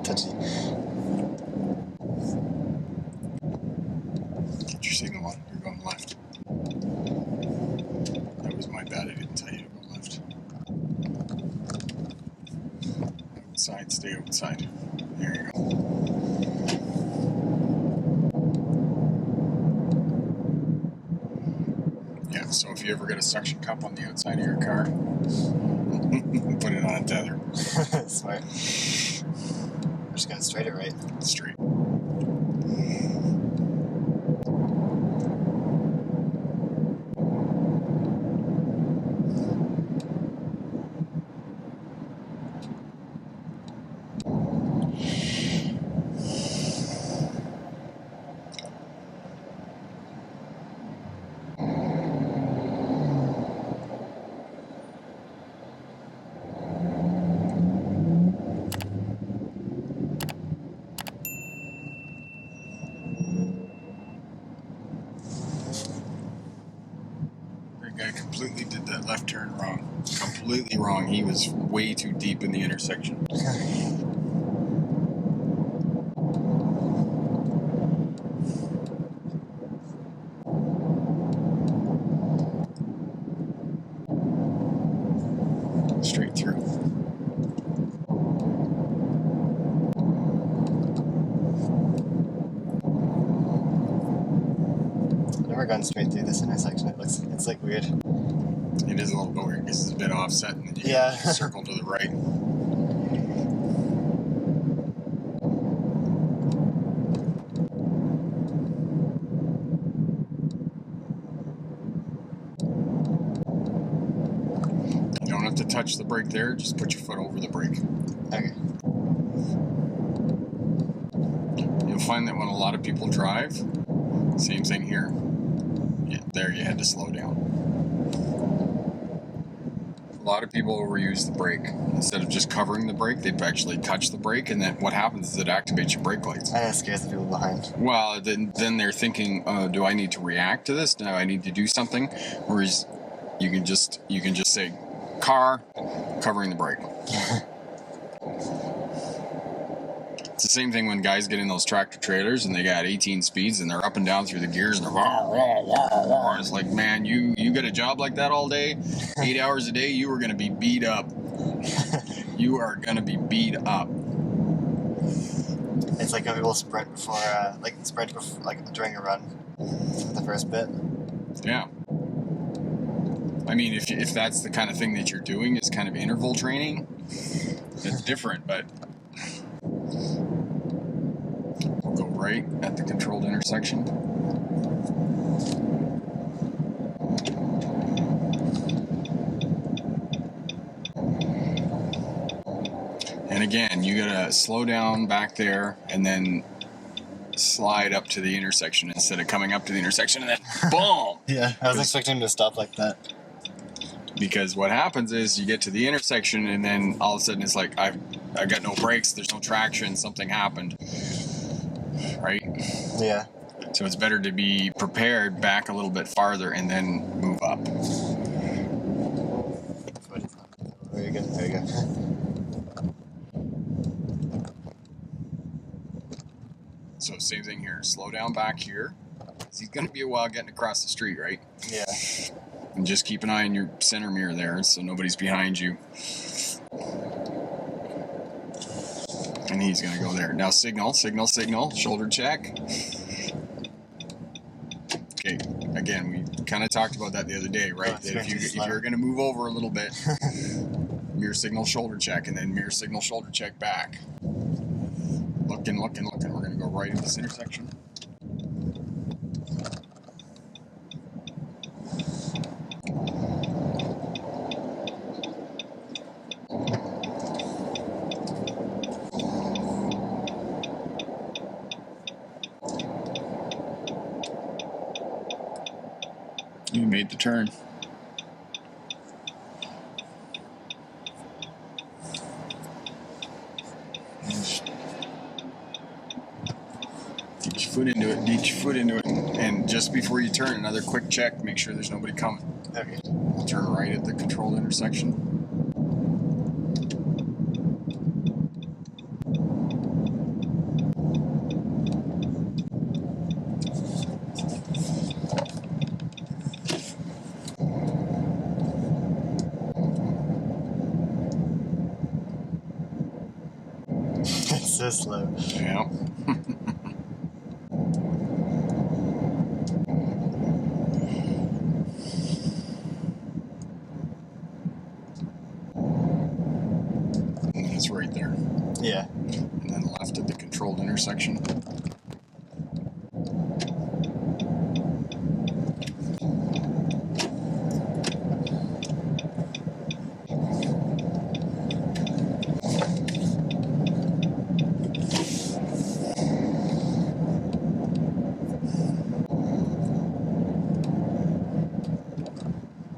touchy. Get your signal on. You're going left. That was my bad. I didn't tell you to go left. Outside, stay outside. There you go. Yeah, so if you ever get a suction cup on the outside of your car, put it on a tether. Smart. We're just gonna straight it right. Straight. Guy completely did that left turn wrong. Completely wrong. He was way too deep in the intersection. Straight through. I've never gone straight through this intersection. It's like weird. It is a little bit weird because it's a bit offset and then you Yeah. circle to the right. You don't have to touch the brake there, just put your foot over the brake. Okay. You'll find that when a lot of people drive, same thing here. Yeah, there you had to slow down. A lot of people overuse the brake. Instead of just covering the brake, they've actually touched the brake, and then what happens is it activates your brake lights. And it scares the people behind. Well, then they're thinking, do I need to react to this? Do I need to do something? Whereas you can just say, car, covering the brake. It's the same thing when guys get in those tractor trailers and they got 18 speeds and they're up and down through the gears and they're and it's like, man, you get a job like that all day, 8 hours a day, you are going to be beat up. You are going to be beat up. It's like when people sprint before, during a run, the first bit. Yeah. I mean, if that's the kind of thing that you're doing is kind of interval training, it's different, but we'll go right at the controlled intersection. And again, you gotta slow down back there and then slide up to the intersection instead of coming up to the intersection and then boom! Yeah, I was expecting him to stop like that. Because what happens is you get to the intersection and then all of a sudden it's like, I've got no brakes, there's no traction, something happened. Right? Yeah. So it's better to be prepared back a little bit farther and then move up. Very good, very good. So same thing here, slow down back here. He's going to be a while getting across the street, right? Yeah. And just keep an eye on your center mirror there so nobody's behind you. And he's going to go there. Now signal, shoulder check. Okay, again, we kind of talked about that the other day, right? Oh, that if you're going to move over a little bit, mirror signal, shoulder check, and then mirror signal, shoulder check back. Looking. We're going to go right at this intersection. You made the turn. Get your foot into it, and just before you turn, another quick check, make sure there's nobody coming. Okay. We'll turn right at the controlled intersection. so slow. Yeah. And then it's right there. Yeah. And then left at the controlled intersection.